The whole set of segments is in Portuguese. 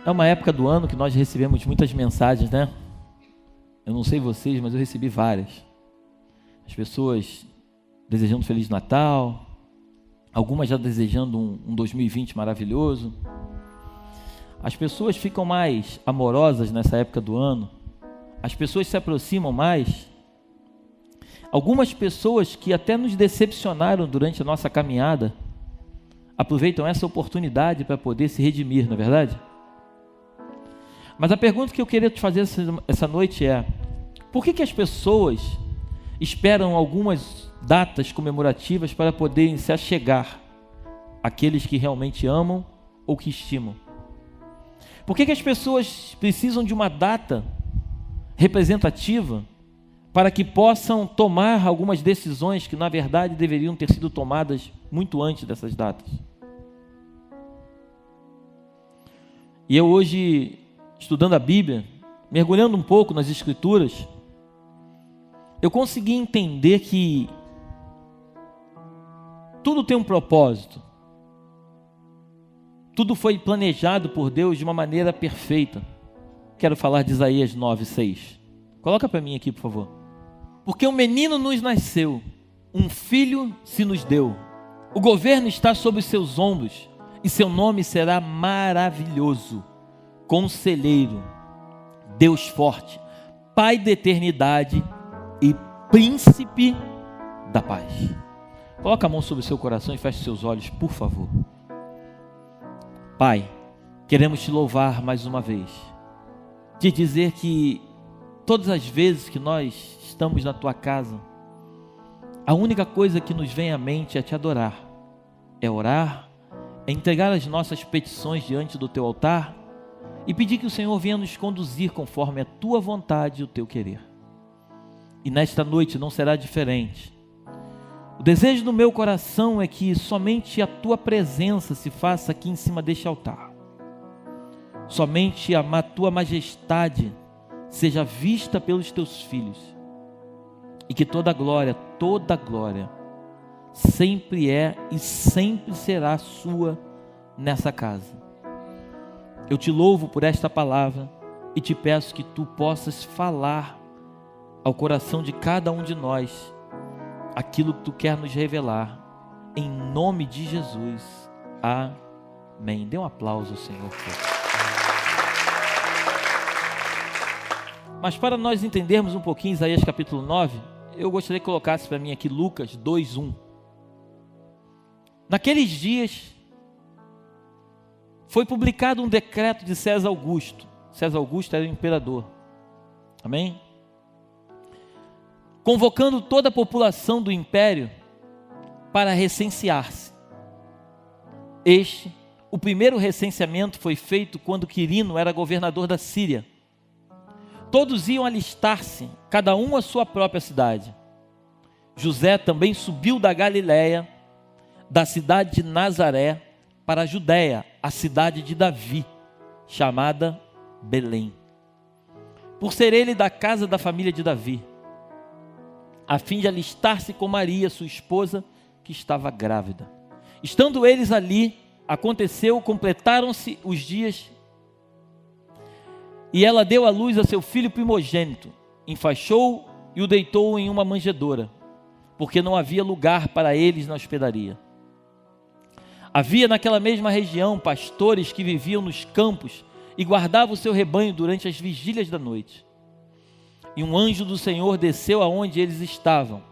É uma época do ano que nós recebemos muitas mensagens, né? Eu não sei vocês, mas eu recebi várias. As pessoas desejando Feliz Natal, algumas já desejando um 2020 maravilhoso. As pessoas ficam mais amorosas nessa época do ano. As pessoas se aproximam mais. Algumas pessoas que até nos decepcionaram durante a nossa caminhada aproveitam essa oportunidade para poder se redimir, não é verdade? Mas a pergunta que eu queria te fazer essa noite é: por que as pessoas esperam algumas datas comemorativas para poderem se achegar àqueles que realmente amam ou que estimam? Por que as pessoas precisam de uma data representativa para que possam tomar algumas decisões que na verdade deveriam ter sido tomadas muito antes dessas datas? E eu hoje, estudando a Bíblia, mergulhando um pouco nas Escrituras, eu consegui entender que tudo tem um propósito. Tudo foi planejado por Deus de uma maneira perfeita. Quero falar de Isaías 9:6. Coloca para mim aqui, por favor. Porque um menino nos nasceu, um filho se nos deu. O governo está sobre os seus ombros, e seu nome será maravilhoso, Conselheiro, Deus forte, Pai da eternidade e Príncipe da paz. Coloca a mão sobre o seu coração e feche seus olhos, por favor. Pai, queremos te louvar mais uma vez, te dizer que todas as vezes que nós estamos na tua casa, a única coisa que nos vem à mente é te adorar, é orar, é entregar as nossas petições diante do teu altar e pedir que o Senhor venha nos conduzir conforme a tua vontade e o teu querer. E nesta noite não será diferente. O desejo do meu coração é que somente a tua presença se faça aqui em cima deste altar. Somente a tua majestade seja vista pelos teus filhos. E que toda glória sempre é e sempre será sua nessa casa. Eu te louvo por esta palavra e te peço que tu possas falar ao coração de cada um de nós aquilo que tu quer nos revelar, em nome de Jesus, amém. Dê um aplauso ao Senhor. Mas para nós entendermos um pouquinho Isaías capítulo 9, eu gostaria que colocasse para mim aqui Lucas 2:1. Naqueles dias foi publicado um decreto de César Augusto. César Augusto era o imperador, amém? Convocando toda a população do império para recensear-se. O primeiro recenseamento foi feito quando Quirino era governador da Síria. Todos iam alistar-se, cada um à sua própria cidade. José também subiu da Galiléia, da cidade de Nazaré, para a Judéia, a cidade de Davi, chamada Belém, por ser ele da casa da família de Davi, a fim de alistar-se com Maria, sua esposa, que estava grávida. Estando eles ali, completaram-se os dias, e ela deu à luz a seu filho primogênito, enfaixou e o deitou em uma manjedoura, porque não havia lugar para eles na hospedaria. Havia naquela mesma região pastores que viviam nos campos e guardavam o seu rebanho durante as vigílias da noite. E um anjo do Senhor desceu aonde eles estavam,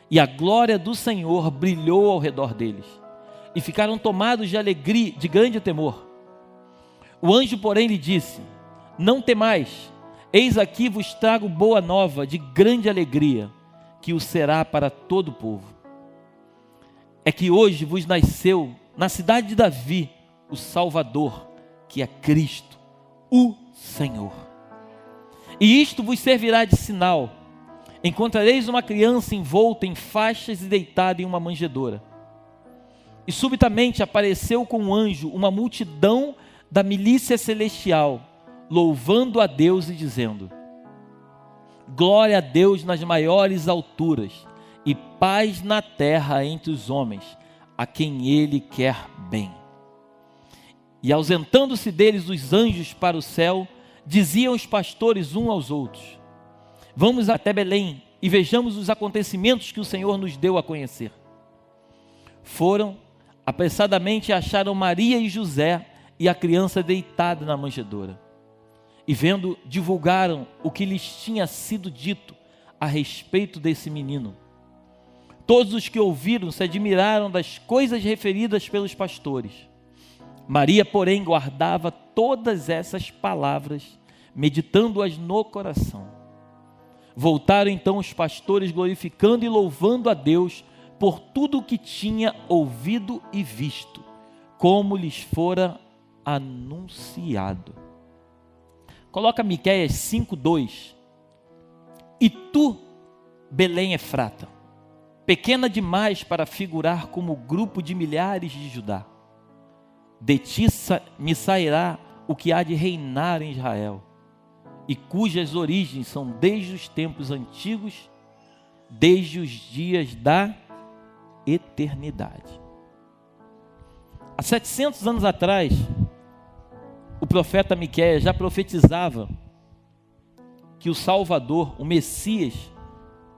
e a glória do Senhor brilhou ao redor deles, e ficaram tomados de alegria, de grande temor. O anjo, porém, lhe disse: não temais, eis aqui vos trago boa nova de grande alegria, que o será para todo o povo. É que hoje vos nasceu na cidade de Davi o Salvador, que é Cristo, o Senhor. E isto vos servirá de sinal: encontrareis uma criança envolta em faixas e deitada em uma manjedoura. E subitamente apareceu com um anjo uma multidão da milícia celestial, louvando a Deus e dizendo: glória a Deus nas maiores alturas, e paz na terra entre os homens, a quem Ele quer bem. E ausentando-se deles os anjos para o céu, diziam os pastores uns aos outros: vamos até Belém e vejamos os acontecimentos que o Senhor nos deu a conhecer. Foram, apressadamente acharam Maria e José e a criança deitada na manjedoura. E vendo, divulgaram o que lhes tinha sido dito a respeito desse menino. Todos os que ouviram se admiraram das coisas referidas pelos pastores. Maria, porém, guardava todas essas palavras, meditando-as no coração. Voltaram então os pastores, glorificando e louvando a Deus por tudo o que tinha ouvido e visto, como lhes fora anunciado. Coloca Miqueias 5:2. E tu, Belém Efrata, pequena demais para figurar como grupo de milhares de Judá, de ti me sairá o que há de reinar em Israel, e cujas origens são desde os tempos antigos, desde os dias da eternidade. Há 700 anos atrás, o profeta Miqueias já profetizava que o Salvador, o Messias,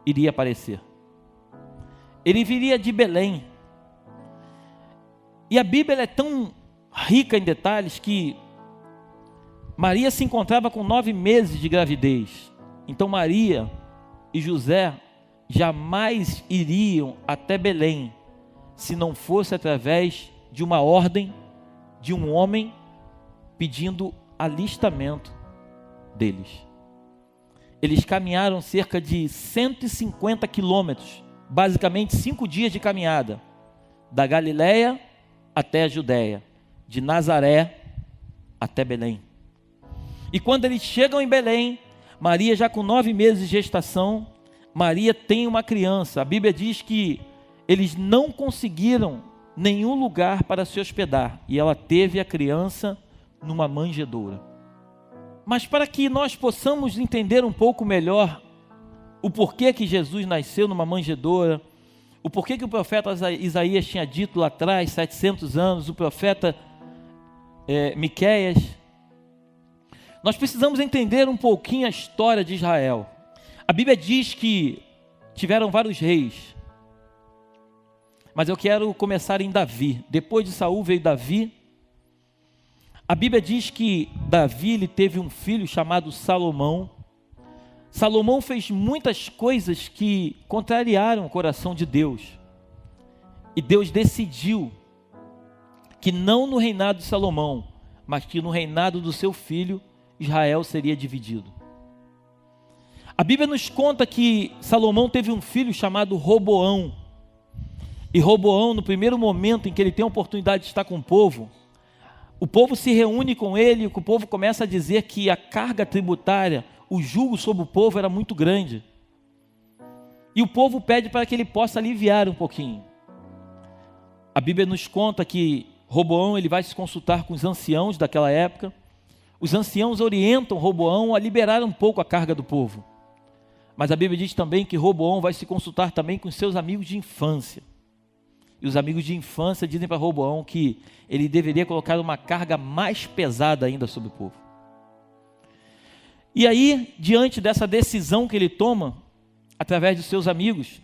iria aparecer. Ele viria de Belém. E a Bíblia é tão rica em detalhes que Maria se encontrava com 9 meses de gravidez. Então Maria e José jamais iriam até Belém se não fosse através de uma ordem de um homem pedindo alistamento deles. Eles caminharam cerca de 150 quilômetros, basicamente 5 dias de caminhada, da Galileia até a Judéia, de Nazaré até Belém. E quando eles chegam em Belém, Maria já com 9 meses de gestação, Maria tem uma criança. A Bíblia diz que eles não conseguiram nenhum lugar para se hospedar, e ela teve a criança numa manjedoura. Mas para que nós possamos entender um pouco melhor o porquê que Jesus nasceu numa manjedoura, o porquê que o profeta Isaías tinha dito lá atrás, 700 anos, o profeta Miqueias, nós precisamos entender um pouquinho a história de Israel. A Bíblia diz que tiveram vários reis, mas eu quero começar em Davi. Depois de Saul veio Davi. A Bíblia diz que Davi ele teve um filho chamado Salomão. Salomão fez muitas coisas que contrariaram o coração de Deus. E Deus decidiu que não no reinado de Salomão, mas que no reinado do seu filho, Israel seria dividido. A Bíblia nos conta que Salomão teve um filho chamado Roboão. E Roboão, no primeiro momento em que ele tem a oportunidade de estar com o povo se reúne com ele, e o povo começa a dizer que a carga tributária, o jugo sobre o povo era muito grande. E o povo pede para que ele possa aliviar um pouquinho. A Bíblia nos conta que Roboão ele vai se consultar com os anciãos daquela época. Os anciãos orientam Roboão a liberar um pouco a carga do povo. Mas a Bíblia diz também que Roboão vai se consultar também com seus amigos de infância. E os amigos de infância dizem para Roboão que ele deveria colocar uma carga mais pesada ainda sobre o povo. E aí, diante dessa decisão que ele toma, através de seus amigos,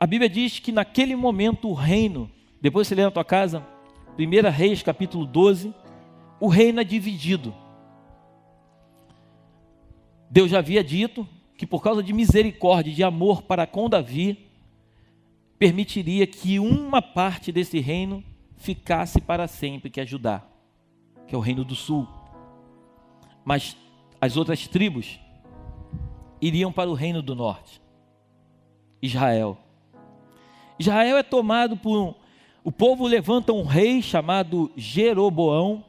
a Bíblia diz que naquele momento o reino, depois você lê na tua casa, 1 Reis capítulo 12, o reino é dividido. Deus já havia dito que por causa de misericórdia e de amor para com Davi, permitiria que uma parte desse reino ficasse para sempre, que é Judá, que é o reino do sul. Mas as outras tribos iriam para o reino do norte, Israel. Israel é tomado por o povo levanta um rei chamado Jeroboão.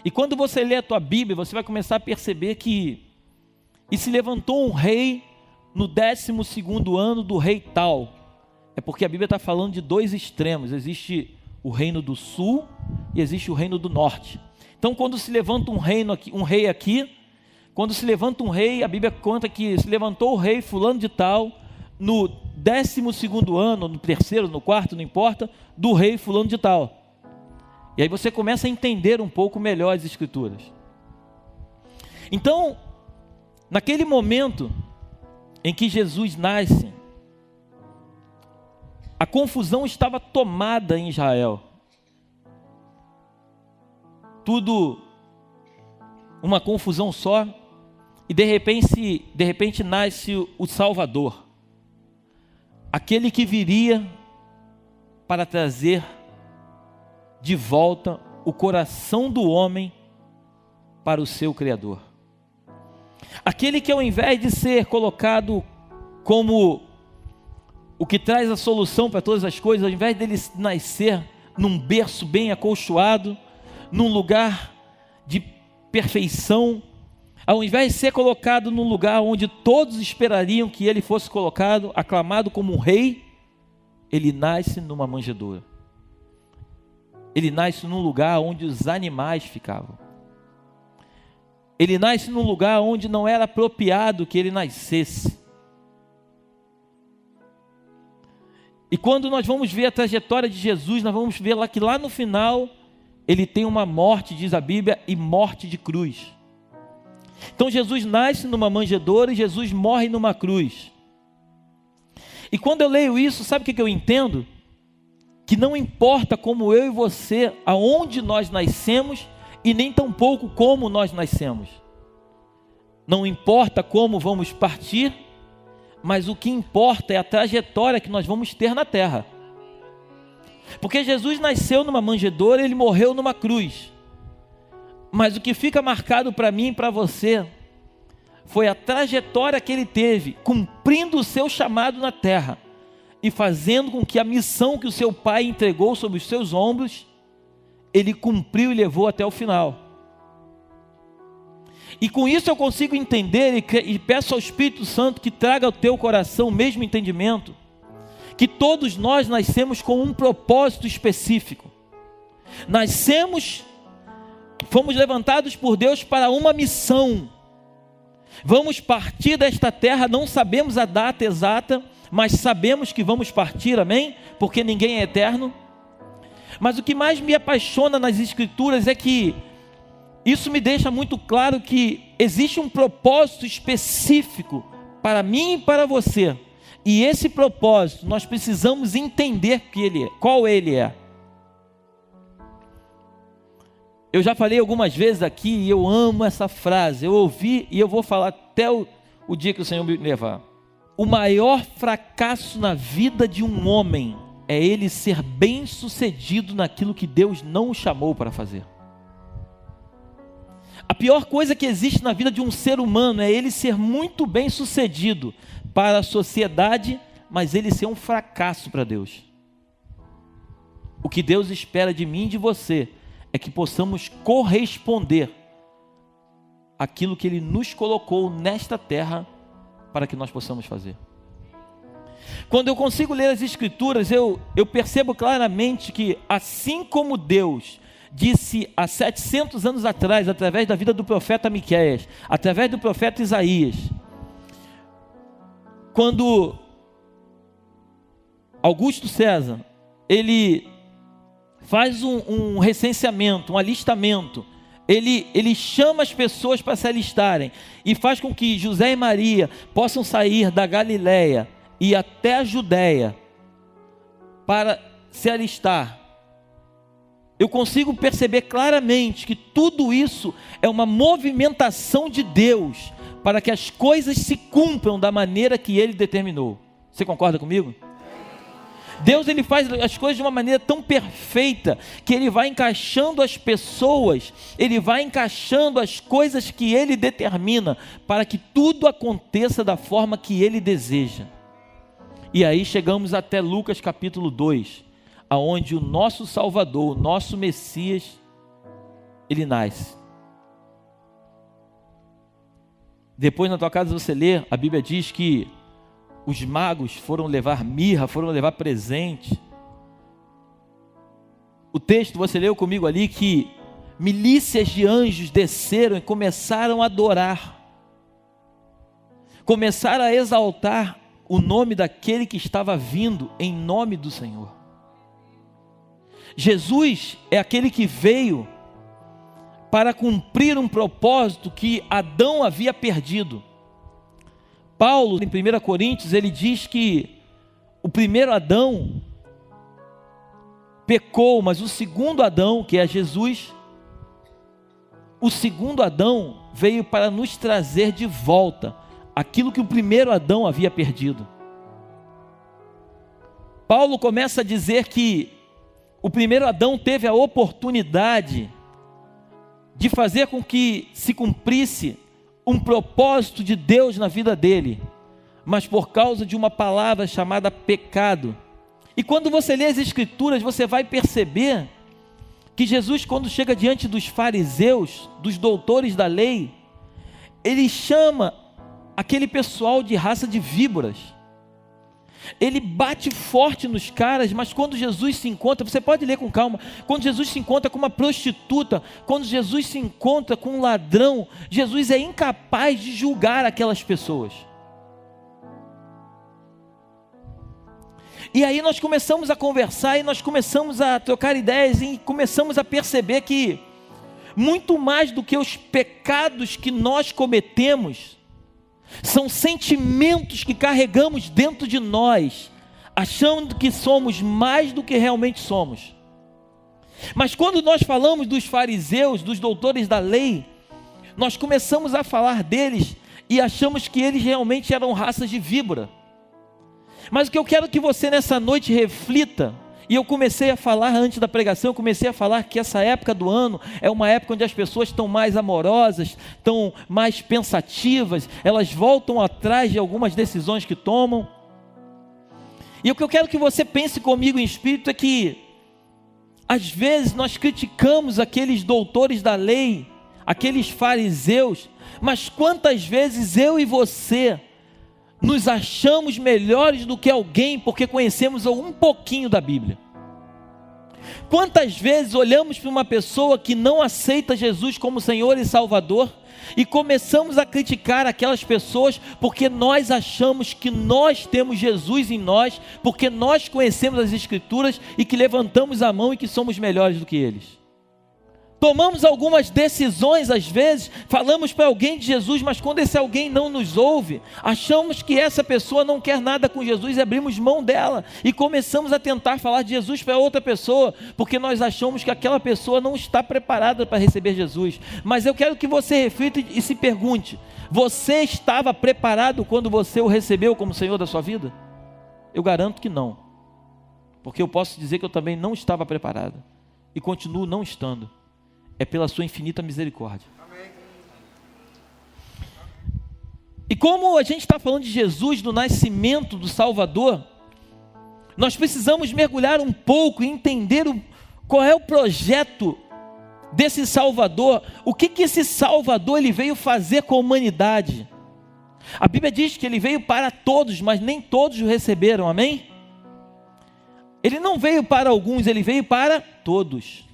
E quando você lê a tua Bíblia, você vai começar a perceber que se levantou um rei no 12º ano do rei tal. É porque a Bíblia está falando de 2 extremos. Existe o reino do sul e existe o reino do norte. Então quando se levanta um rei aqui, quando se levanta um rei, a Bíblia conta que se levantou o rei fulano de tal, no 12º ano, no 3º, no 4º, não importa, do rei fulano de tal. E aí você começa a entender um pouco melhor as Escrituras. Então, naquele momento em que Jesus nasce, a confusão estava tomada em Israel. Tudo uma confusão só, e de repente nasce o Salvador, aquele que viria para trazer de volta o coração do homem para o seu Criador. Aquele que, ao invés de ser colocado como o que traz a solução para todas as coisas, ao invés dele nascer num berço bem acolchoado, num lugar de perfeição, ao invés de ser colocado num lugar onde todos esperariam que ele fosse colocado, aclamado como um rei, ele nasce numa manjedoura. Ele nasce num lugar onde os animais ficavam. Ele nasce num lugar onde não era apropriado que ele nascesse. E quando nós vamos ver a trajetória de Jesus, nós vamos ver lá que lá no final, ele tem uma morte, diz a Bíblia, e morte de cruz. Então Jesus nasce numa manjedoura e Jesus morre numa cruz. E quando eu leio isso, sabe o que eu entendo? Que não importa como eu e você, aonde nós nascemos, e nem tampouco como nós nascemos. Não importa como vamos partir, mas o que importa é a trajetória que nós vamos ter na terra. Porque Jesus nasceu numa manjedoura e ele morreu numa cruz. Mas o que fica marcado para mim e para você foi a trajetória que ele teve, cumprindo o seu chamado na terra e fazendo com que a missão que o seu pai entregou sobre os seus ombros, ele cumpriu e levou até o final. E com isso eu consigo entender e peço ao Espírito Santo que traga ao teu coração o mesmo entendimento, que todos nós nascemos com um propósito específico. Fomos levantados por Deus para uma missão. Vamos partir desta terra, não sabemos a data exata, mas sabemos que vamos partir, amém? Porque ninguém é eterno. Mas o que mais me apaixona nas Escrituras é que isso me deixa muito claro que existe um propósito específico para mim e para você. E esse propósito nós precisamos entender qual ele é. Eu já falei algumas vezes aqui e eu amo essa frase. Eu ouvi e eu vou falar até o dia que o Senhor me levar. O maior fracasso na vida de um homem é ele ser bem sucedido naquilo que Deus não o chamou para fazer. A pior coisa que existe na vida de um ser humano é ele ser muito bem sucedido para a sociedade, mas ele ser um fracasso para Deus. O que Deus espera de mim e de você é que possamos corresponder àquilo que Ele nos colocou nesta terra para que nós possamos fazer. Quando eu consigo ler as Escrituras, eu percebo claramente que assim como Deus disse há 700 anos atrás, através da vida do profeta Miqueias, através do profeta Isaías, quando Augusto César, ele faz um recenseamento, um alistamento, ele chama as pessoas para se alistarem, e faz com que José e Maria possam sair da Galileia e até a Judéia, para se alistar. Eu consigo perceber claramente que tudo isso é uma movimentação de Deus, para que as coisas se cumpram da maneira que Ele determinou. Você concorda comigo? Deus, Ele faz as coisas de uma maneira tão perfeita, que Ele vai encaixando as pessoas, Ele vai encaixando as coisas que Ele determina, para que tudo aconteça da forma que Ele deseja. E aí chegamos até Lucas capítulo 2, aonde o nosso Salvador, o nosso Messias, Ele nasce. Depois na tua casa você lê, a Bíblia diz que os magos foram levar mirra, foram levar presente. O texto, você leu comigo ali, que milícias de anjos desceram e começaram a adorar. Começaram a exaltar o nome daquele que estava vindo em nome do Senhor. Jesus é aquele que veio para cumprir um propósito que Adão havia perdido. Paulo, em 1 Coríntios, ele diz que o primeiro Adão pecou, mas o segundo Adão, que é Jesus, o segundo Adão veio para nos trazer de volta aquilo que o primeiro Adão havia perdido. Paulo começa a dizer que o primeiro Adão teve a oportunidade de fazer com que se cumprisse um propósito de Deus na vida dele, mas por causa de uma palavra chamada pecado. E quando você lê as Escrituras, você vai perceber que Jesus, quando chega diante dos fariseus, dos doutores da lei, ele chama aquele pessoal de raça de víboras. Ele bate forte nos caras, mas quando Jesus se encontra, você pode ler com calma, quando Jesus se encontra com uma prostituta, quando Jesus se encontra com um ladrão, Jesus é incapaz de julgar aquelas pessoas. E aí nós começamos a conversar, e nós começamos a trocar ideias, e começamos a perceber que, muito mais do que os pecados que nós cometemos, são sentimentos que carregamos dentro de nós, achando que somos mais do que realmente somos. Mas quando nós falamos dos fariseus, dos doutores da lei, nós começamos a falar deles e achamos que eles realmente eram raças de víbora. Mas o que eu quero que você nessa noite reflita, e eu comecei a falar antes da pregação, eu comecei a falar que essa época do ano é uma época onde as pessoas estão mais amorosas, estão mais pensativas, elas voltam atrás de algumas decisões que tomam. E o que eu quero que você pense comigo em espírito é que, às vezes nós criticamos aqueles doutores da lei, aqueles fariseus, mas quantas vezes eu e você nos achamos melhores do que alguém porque conhecemos um pouquinho da Bíblia? Quantas vezes olhamos para uma pessoa que não aceita Jesus como Senhor e Salvador e começamos a criticar aquelas pessoas porque nós achamos que nós temos Jesus em nós, porque nós conhecemos as Escrituras e que levantamos a mão e que somos melhores do que eles? Tomamos algumas decisões às vezes, falamos para alguém de Jesus, mas quando esse alguém não nos ouve, achamos que essa pessoa não quer nada com Jesus e abrimos mão dela e começamos a tentar falar de Jesus para outra pessoa, porque nós achamos que aquela pessoa não está preparada para receber Jesus. Mas eu quero que você reflita e se pergunte: você estava preparado quando você o recebeu como Senhor da sua vida? Eu garanto que não, porque eu posso dizer que eu também não estava preparado e continuo não estando. É pela sua infinita misericórdia. Amém. E como a gente está falando de Jesus, do nascimento do Salvador, nós precisamos mergulhar um pouco e entender qual é o projeto desse Salvador. O que esse Salvador ele veio fazer com a humanidade? A Bíblia diz que ele veio para todos, mas nem todos o receberam, amém? Ele não veio para alguns, ele veio para todos.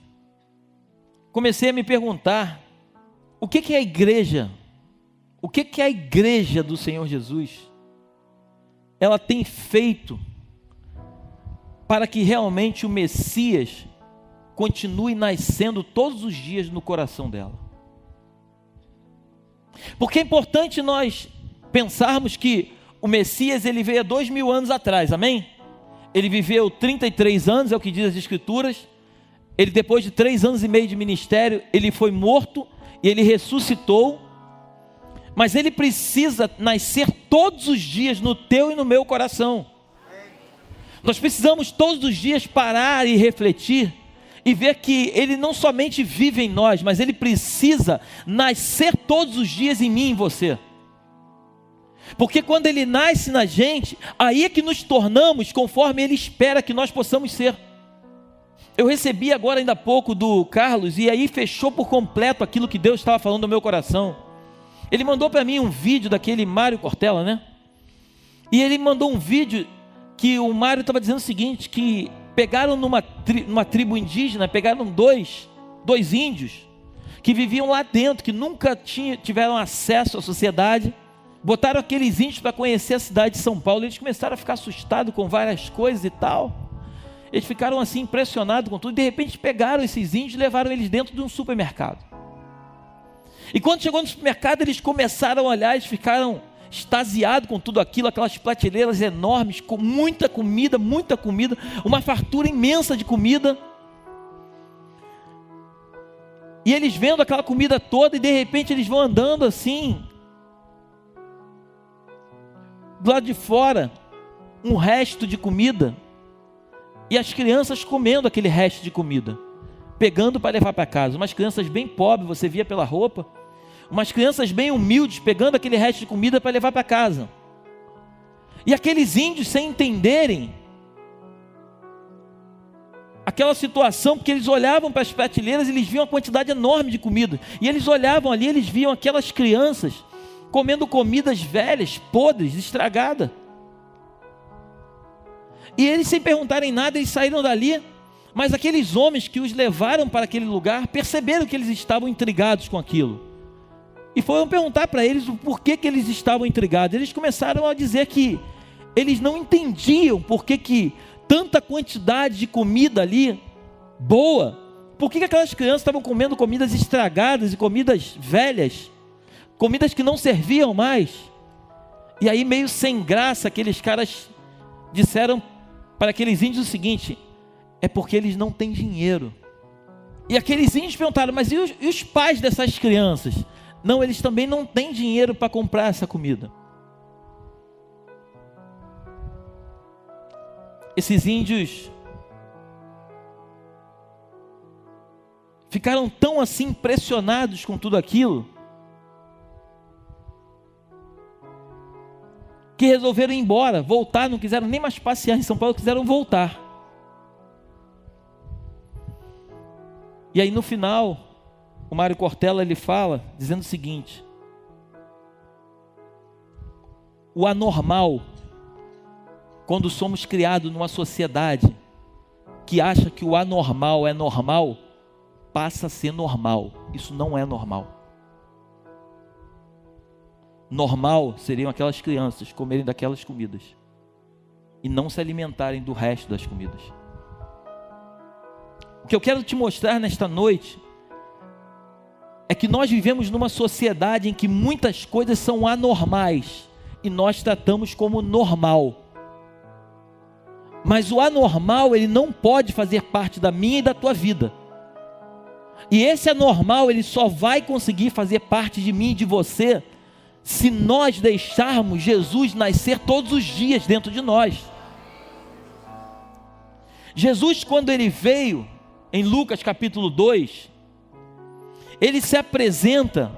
Comecei a me perguntar, o que é a igreja? O que é a igreja do Senhor Jesus? Ela tem feito para que realmente o Messias continue nascendo todos os dias no coração dela. Porque é importante nós pensarmos que o Messias ele veio há 2000 anos atrás, amém? Ele viveu 33 anos, é o que diz as Escrituras. Ele, depois de 3 anos e meio de ministério, ele foi morto e ele ressuscitou, mas ele precisa nascer todos os dias no teu e no meu coração. Nós precisamos todos os dias parar e refletir e ver que ele não somente vive em nós, mas ele precisa nascer todos os dias em mim e em você. Porque quando ele nasce na gente, aí é que nos tornamos conforme ele espera que nós possamos ser. Eu recebi agora ainda há pouco do Carlos, e aí fechou por completo aquilo que Deus estava falando no meu coração. Ele mandou para mim um vídeo daquele Mário Cortella, né? E ele mandou um vídeo que o Mário estava dizendo o seguinte, que pegaram numa tribo indígena, pegaram dois índios, que viviam lá dentro, que nunca tiveram acesso à sociedade, botaram aqueles índios para conhecer a cidade de São Paulo, eles começaram a ficar assustados com várias coisas e tal. Eles ficaram assim impressionados com tudo, e de repente pegaram esses índios e levaram eles dentro de um supermercado. E quando chegou no supermercado, eles começaram a olhar, eles ficaram extasiados com tudo aquilo, aquelas prateleiras enormes, com muita comida, uma fartura imensa de comida. E eles vendo aquela comida toda, e de repente eles vão andando assim, do lado de fora, um resto de comida, e as crianças comendo aquele resto de comida, pegando para levar para casa. Umas crianças bem pobres, você via pela roupa, umas crianças bem humildes, pegando aquele resto de comida para levar para casa. E aqueles índios, sem entenderem aquela situação, porque eles olhavam para as prateleiras e eles viam uma quantidade enorme de comida, e eles olhavam ali, eles viam aquelas crianças comendo comidas velhas, podres, estragadas. E eles, sem perguntarem nada, eles saíram dali. Mas aqueles homens que os levaram para aquele lugar perceberam que eles estavam intrigados com aquilo, e foram perguntar para eles o porquê que eles estavam intrigados. Eles começaram a dizer que eles não entendiam por que tanta quantidade de comida ali, boa, por que aquelas crianças estavam comendo comidas estragadas e comidas velhas, comidas que não serviam mais. E aí, meio sem graça, aqueles caras disseram para aqueles índios o seguinte: é porque eles não têm dinheiro. E aqueles índios perguntaram: mas e os pais dessas crianças? Não, eles também não têm dinheiro para comprar essa comida. Esses índios ficaram tão assim impressionados com tudo aquilo, que resolveram ir embora, voltar, não quiseram nem mais passear em São Paulo, quiseram voltar. E aí no final, o Mário Cortella, ele fala, dizendo o seguinte: o anormal, quando somos criados numa sociedade que acha que o anormal é normal, passa a ser normal. Isso não é normal. Normal seriam aquelas crianças comerem daquelas comidas e não se alimentarem do resto das comidas. O que eu quero te mostrar nesta noite é que nós vivemos numa sociedade em que muitas coisas são anormais e nós tratamos como normal. Mas o anormal, ele não pode fazer parte da minha e da tua vida. E esse anormal, ele só vai conseguir fazer parte de mim e de você se nós deixarmos Jesus nascer todos os dias dentro de nós. Jesus, quando ele veio, em Lucas capítulo 2, ele se apresenta,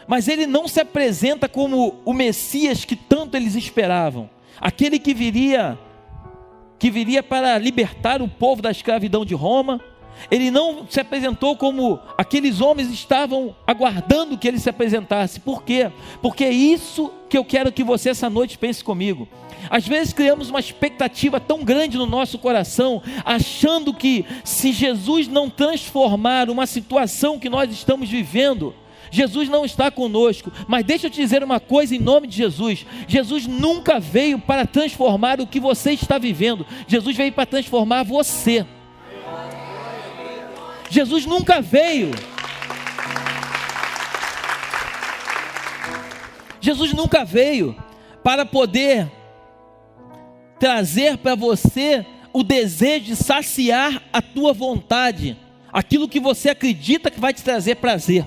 mas ele não se apresenta como o Messias que tanto eles esperavam, aquele que viria para libertar o povo da escravidão de Roma. Ele não se apresentou como aqueles homens estavam aguardando que ele se apresentasse. Por quê? Porque é isso que eu quero que você essa noite pense comigo. Às vezes criamos uma expectativa tão grande no nosso coração, achando que se Jesus não transformar uma situação que nós estamos vivendo, Jesus não está conosco. Mas deixa eu te dizer uma coisa em nome de Jesus: Jesus nunca veio para transformar o que você está vivendo. Jesus veio para transformar você. Jesus nunca veio. Jesus nunca veio para poder trazer para você o desejo de saciar a tua vontade, aquilo que você acredita que vai te trazer prazer.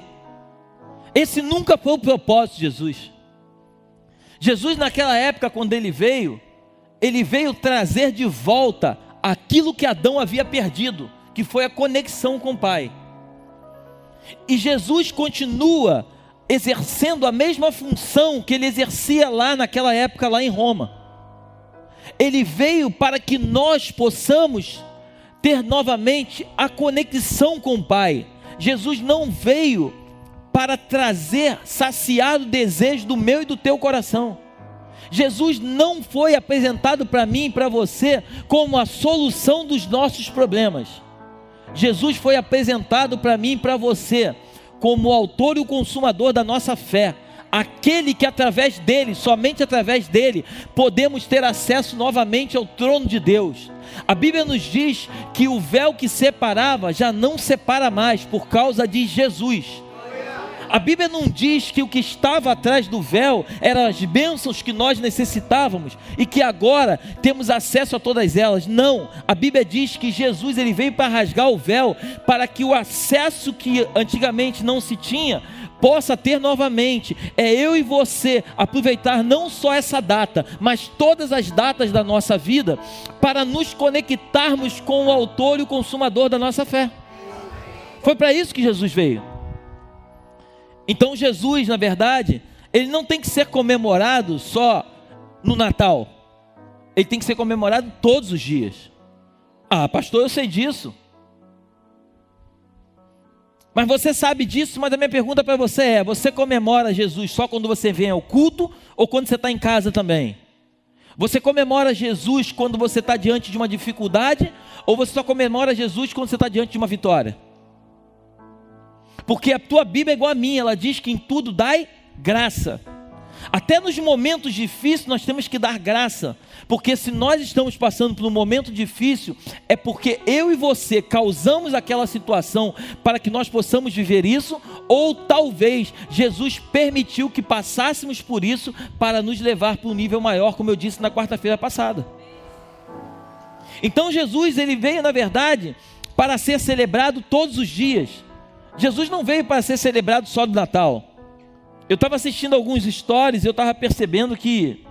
Esse nunca foi o propósito de Jesus. Jesus, naquela época, quando ele veio trazer de volta aquilo que Adão havia perdido, que foi a conexão com o Pai. E Jesus continua exercendo a mesma função que ele exercia lá naquela época, lá em Roma. Ele veio para que nós possamos ter novamente a conexão com o Pai. Jesus não veio para saciar o desejo do meu e do teu coração. Jesus não foi apresentado para mim e para você como a solução dos nossos problemas. Jesus foi apresentado para mim e para você como o autor e o consumador da nossa fé, aquele que através dele, somente através dele, podemos ter acesso novamente ao trono de Deus. A Bíblia nos diz que o véu que separava já não separa mais por causa de Jesus. A Bíblia não diz que o que estava atrás do véu eram as bênçãos que nós necessitávamos e que agora temos acesso a todas elas. Não, a Bíblia diz que Jesus ele veio para rasgar o véu, para que o acesso que antigamente não se tinha, possa ter novamente. É eu e você aproveitar não só essa data, mas todas as datas da nossa vida, para nos conectarmos com o autor e o consumador da nossa fé. Foi para isso que Jesus veio. Então Jesus, na verdade, ele não tem que ser comemorado só no Natal. Ele tem que ser comemorado todos os dias. Ah, pastor, eu sei disso. Mas você sabe disso, mas a minha pergunta para você é: você comemora Jesus só quando você vem ao culto ou quando você está em casa também? Você comemora Jesus quando você está diante de uma dificuldade ou você só comemora Jesus quando você está diante de uma vitória? Porque a tua Bíblia é igual a minha, ela diz que em tudo dai graça. Até nos momentos difíceis nós temos que dar graça, porque se nós estamos passando por um momento difícil, é porque eu e você causamos aquela situação para que nós possamos viver isso, ou talvez Jesus permitiu que passássemos por isso para nos levar para um nível maior, como eu disse na quarta-feira passada. Então Jesus ele veio na verdade para ser celebrado todos os dias. Jesus não veio para ser celebrado só no Natal. Eu estava assistindo alguns stories e eu estava percebendo que,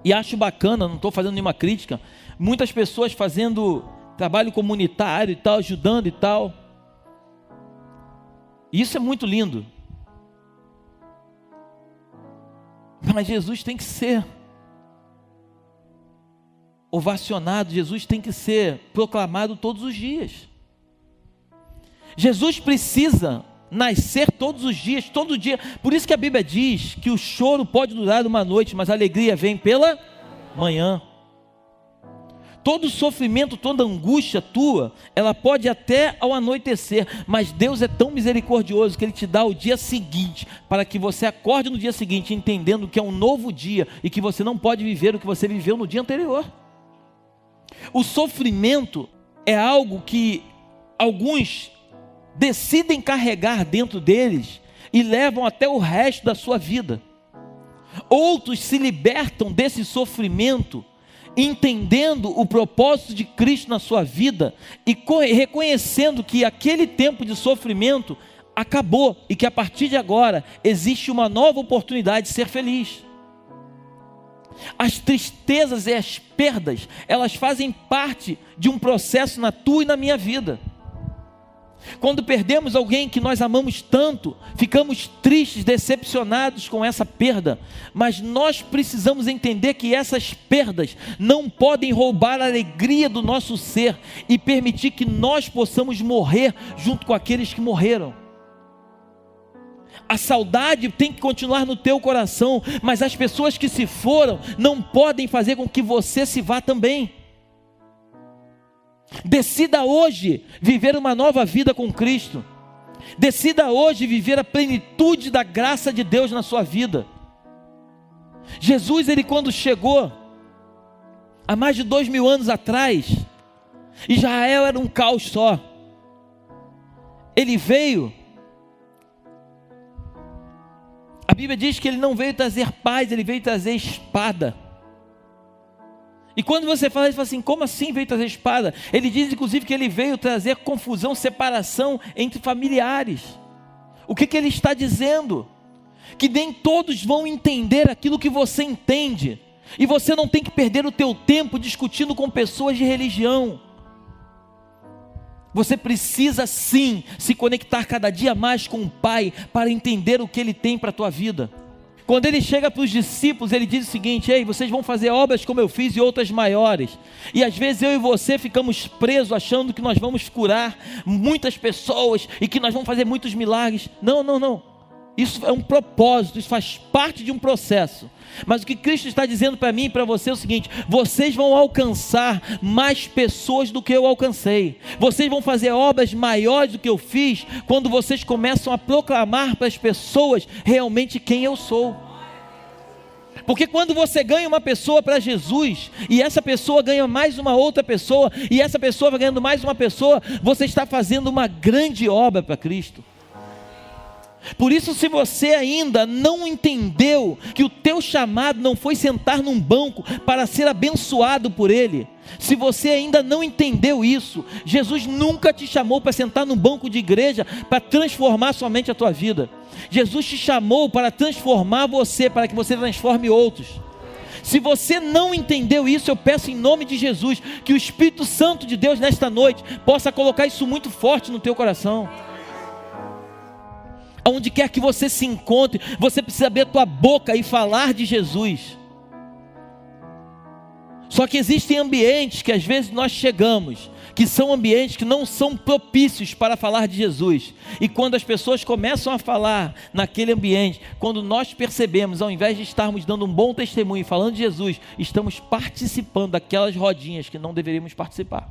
e acho bacana, não estou fazendo nenhuma crítica, muitas pessoas fazendo trabalho comunitário e tal, ajudando e tal. E isso é muito lindo. Mas Jesus tem que ser ovacionado, Jesus tem que ser proclamado todos os dias. Jesus precisa nascer todos os dias, todo dia. Por isso que a Bíblia diz que o choro pode durar uma noite, mas a alegria vem pela manhã. Todo sofrimento, toda angústia tua, ela pode ir até ao anoitecer, mas Deus é tão misericordioso que Ele te dá o dia seguinte, para que você acorde no dia seguinte, entendendo que é um novo dia, e que você não pode viver o que você viveu no dia anterior. O sofrimento é algo que alguns decidem carregar dentro deles e levam até o resto da sua vida. Outros se libertam desse sofrimento, entendendo o propósito de Cristo na sua vida e reconhecendo que aquele tempo de sofrimento acabou e que a partir de agora existe uma nova oportunidade de ser feliz. As tristezas e as perdas, elas fazem parte de um processo na tua e na minha vida. Quando perdemos alguém que nós amamos tanto, ficamos tristes, decepcionados com essa perda, mas nós precisamos entender que essas perdas não podem roubar a alegria do nosso ser e permitir que nós possamos morrer junto com aqueles que morreram. A saudade tem que continuar no teu coração, mas as pessoas que se foram não podem fazer com que você se vá também. Decida hoje viver uma nova vida com Cristo. Decida hoje viver a plenitude da graça de Deus na sua vida. Jesus, ele quando chegou, há mais de 2000 anos atrás, Israel era um caos só. Ele veio, a Bíblia diz que ele não veio trazer paz, ele veio trazer espada. E quando você fala, ele fala assim: como assim veio trazer espada? Ele diz inclusive que ele veio trazer confusão, separação entre familiares. O que ele está dizendo? Que nem todos vão entender aquilo que você entende. E você não tem que perder o teu tempo discutindo com pessoas de religião. Você precisa sim se conectar cada dia mais com o Pai para entender o que Ele tem para a tua vida. Quando ele chega para os discípulos, ele diz o seguinte: ei, vocês vão fazer obras como eu fiz e outras maiores. E às vezes eu e você ficamos presos achando que nós vamos curar muitas pessoas e que nós vamos fazer muitos milagres. Não. Isso é um propósito, isso faz parte de um processo. Mas o que Cristo está dizendo para mim e para você é o seguinte: vocês vão alcançar mais pessoas do que eu alcancei. Vocês vão fazer obras maiores do que eu fiz quando vocês começam a proclamar para as pessoas realmente quem eu sou. Porque quando você ganha uma pessoa para Jesus, e essa pessoa ganha mais uma outra pessoa, e essa pessoa vai ganhando mais uma pessoa, você está fazendo uma grande obra para Cristo. Por isso, se você ainda não entendeu que o teu chamado não foi sentar num banco para ser abençoado por Ele, se você ainda não entendeu isso, Jesus nunca te chamou para sentar num banco de igreja para transformar somente a tua vida. Jesus te chamou para transformar você, para que você transforme outros. Se você não entendeu isso, eu peço em nome de Jesus que o Espírito Santo de Deus nesta noite possa colocar isso muito forte no teu coração. Aonde quer que você se encontre, você precisa abrir a tua boca e falar de Jesus. Só que existem ambientes que às vezes nós chegamos, que são ambientes que não são propícios para falar de Jesus. E quando as pessoas começam a falar naquele ambiente, quando nós percebemos, ao invés de estarmos dando um bom testemunho e falando de Jesus, estamos participando daquelas rodinhas que não deveríamos participar.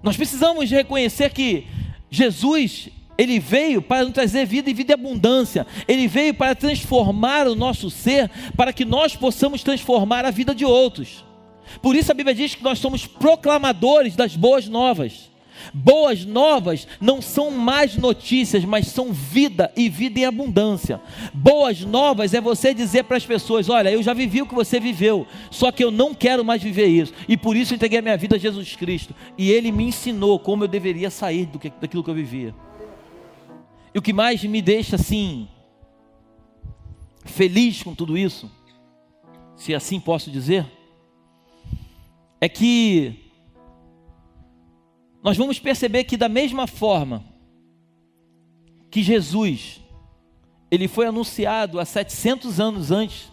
Nós precisamos reconhecer que Jesus, Ele veio para nos trazer vida e vida em abundância. Ele veio para transformar o nosso ser, para que nós possamos transformar a vida de outros. Por isso a Bíblia diz que nós somos proclamadores das boas novas. Boas novas não são más notícias, mas são vida e vida em abundância. Boas novas é você dizer para as pessoas: olha, eu já vivi o que você viveu, só que eu não quero mais viver isso, e por isso eu entreguei a minha vida a Jesus Cristo, e Ele me ensinou como eu deveria sair daquilo que eu vivia. E o que mais me deixa assim feliz com tudo isso, se assim posso dizer, é que nós vamos perceber que da mesma forma que Jesus, Ele foi anunciado há 700 anos antes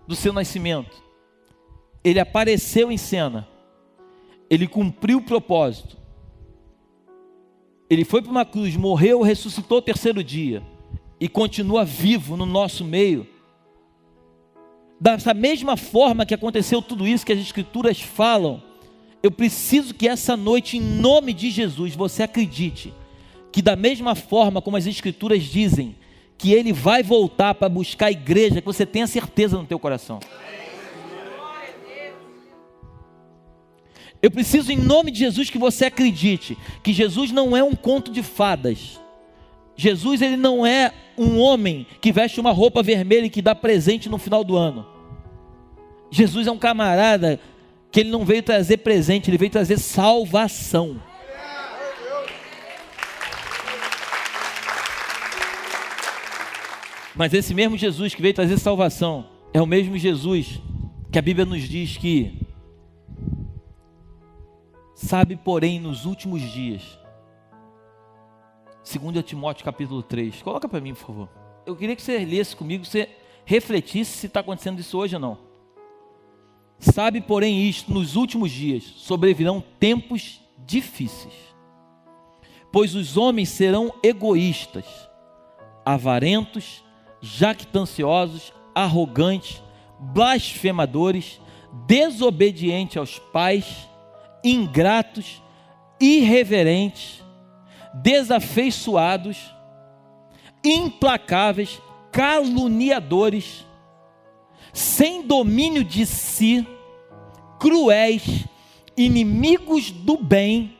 do seu nascimento, Ele apareceu em cena, Ele cumpriu o propósito, Ele foi para uma cruz, morreu, ressuscitou ao terceiro dia e continua vivo no nosso meio. Dessa mesma forma que aconteceu tudo isso que as Escrituras falam, eu preciso que essa noite, em nome de Jesus, você acredite que da mesma forma como as Escrituras dizem que Ele vai voltar para buscar a igreja, que você tenha certeza no teu coração. Eu preciso, em nome de Jesus, que você acredite que Jesus não é um conto de fadas. Jesus, Ele não é um homem que veste uma roupa vermelha e que dá presente no final do ano. Jesus é um camarada que Ele não veio trazer presente, Ele veio trazer salvação. Mas esse mesmo Jesus que veio trazer salvação é o mesmo Jesus que a Bíblia nos diz que sabe, porém, nos últimos dias, 2 Timóteo capítulo 3, coloca para mim, por favor. Eu queria que você lesse comigo, você refletisse se está acontecendo isso hoje ou não. Sabe, porém, isto: nos últimos dias sobrevirão tempos difíceis, pois os homens serão egoístas, avarentos, jactanciosos, arrogantes, blasfemadores, desobedientes aos pais, ingratos, irreverentes, desafeiçoados, implacáveis, caluniadores, sem domínio de si, cruéis, inimigos do bem,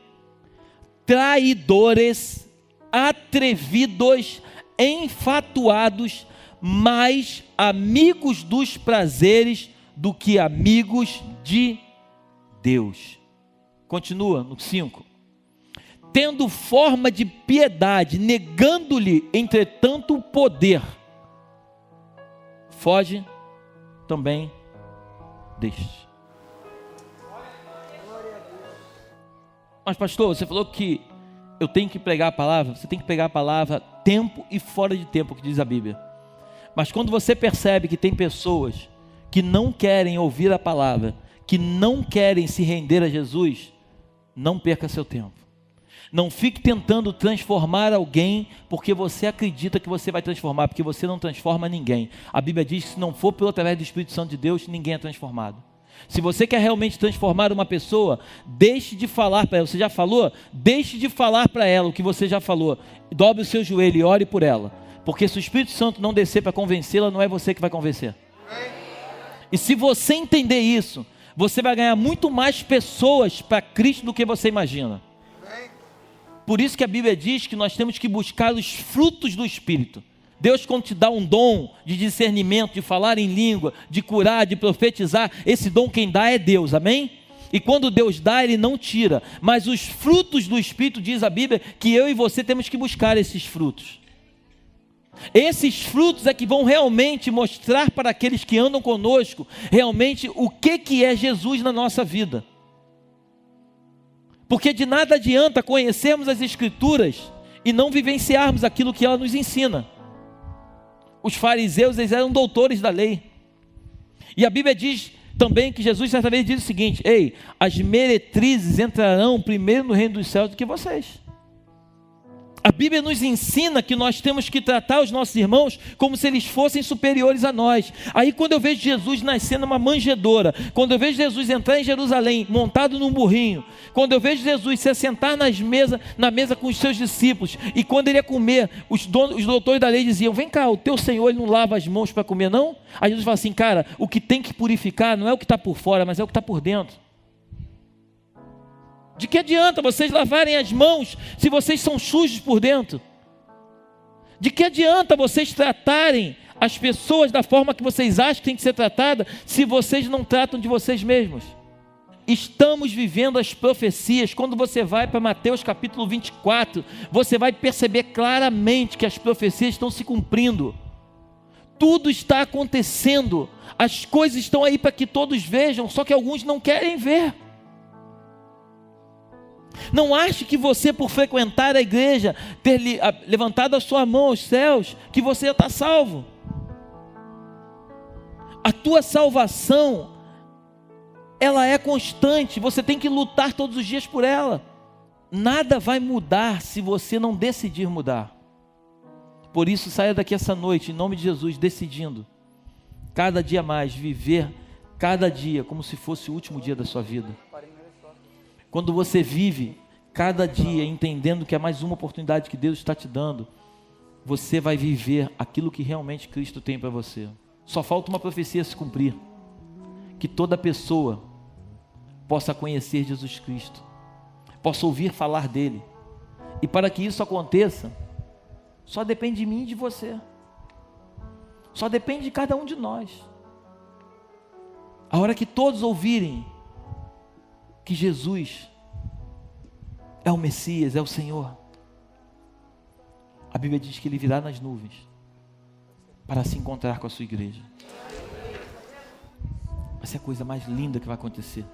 traidores, atrevidos, enfatuados, mais amigos dos prazeres do que amigos de Deus. Continua no 5. Tendo forma de piedade, negando-lhe, entretanto, o poder, foge também deste. Mas pastor, você falou que eu tenho que pregar a palavra. Você tem que pregar a palavra tempo e fora de tempo, que diz a Bíblia. Mas quando você percebe que tem pessoas que não querem ouvir a palavra, que não querem se render a Jesus, não perca seu tempo. Não fique tentando transformar alguém porque você acredita que você vai transformar, porque você não transforma ninguém. A Bíblia diz que se não for através do Espírito Santo de Deus, ninguém é transformado. Se você quer realmente transformar uma pessoa, deixe de falar para ela. Você já falou? Deixe de falar para ela o que você já falou. Dobre o seu joelho e ore por ela. Porque se o Espírito Santo não descer para convencê-la, não é você que vai convencer. E se você entender isso, você vai ganhar muito mais pessoas para Cristo do que você imagina. Por isso que a Bíblia diz que nós temos que buscar os frutos do Espírito. Deus, quando te dá um dom de discernimento, de falar em língua, de curar, de profetizar, esse dom quem dá é Deus, amém? E quando Deus dá, Ele não tira. Mas os frutos do Espírito, diz a Bíblia, que eu e você temos que buscar esses frutos. Esses frutos é que vão realmente mostrar para aqueles que andam conosco, realmente o que é Jesus na nossa vida. Porque de nada adianta conhecermos as Escrituras e não vivenciarmos aquilo que ela nos ensina. Os fariseus, eles eram doutores da lei. E a Bíblia diz também que Jesus certa vez diz o seguinte: ei, as meretrizes entrarão primeiro no reino dos céus do que vocês. A Bíblia nos ensina que nós temos que tratar os nossos irmãos como se eles fossem superiores a nós. Aí quando eu vejo Jesus nascer numa manjedoura, quando eu vejo Jesus entrar em Jerusalém montado num burrinho, quando eu vejo Jesus se assentar na mesa com os seus discípulos, e quando ele ia comer, os doutores da lei diziam: vem cá, o teu Senhor ele não lava as mãos para comer não? Aí Jesus fala assim: cara, o que tem que purificar não é o que está por fora, mas é o que está por dentro. De que adianta vocês lavarem as mãos se vocês são sujos por dentro? De que adianta vocês tratarem as pessoas da forma que vocês acham que tem que ser tratada se vocês não tratam de vocês mesmos? Estamos vivendo as profecias. Quando você vai para Mateus capítulo 24, você vai perceber claramente que as profecias estão se cumprindo. Tudo está acontecendo. As coisas estão aí para que todos vejam, só que alguns não querem ver. Não ache que você, por frequentar a igreja, ter levantado a sua mão aos céus, que você já está salvo. A tua salvação, ela é constante, você tem que lutar todos os dias por ela. Nada vai mudar se você não decidir mudar. Por isso, saia daqui essa noite, em nome de Jesus, decidindo, cada dia mais, viver cada dia como se fosse o último dia da sua vida. Quando você vive cada dia entendendo que é mais uma oportunidade que Deus está te dando, você vai viver aquilo que realmente Cristo tem para você. Só falta uma profecia se cumprir, que toda pessoa possa conhecer Jesus Cristo, possa ouvir falar dele. E para que isso aconteça, só depende de mim e de você. Só depende de cada um de nós. A hora que todos ouvirem que Jesus é o Messias, é o Senhor, a Bíblia diz que Ele virá nas nuvens para se encontrar com a sua igreja. Vai ser a coisa mais linda que vai acontecer.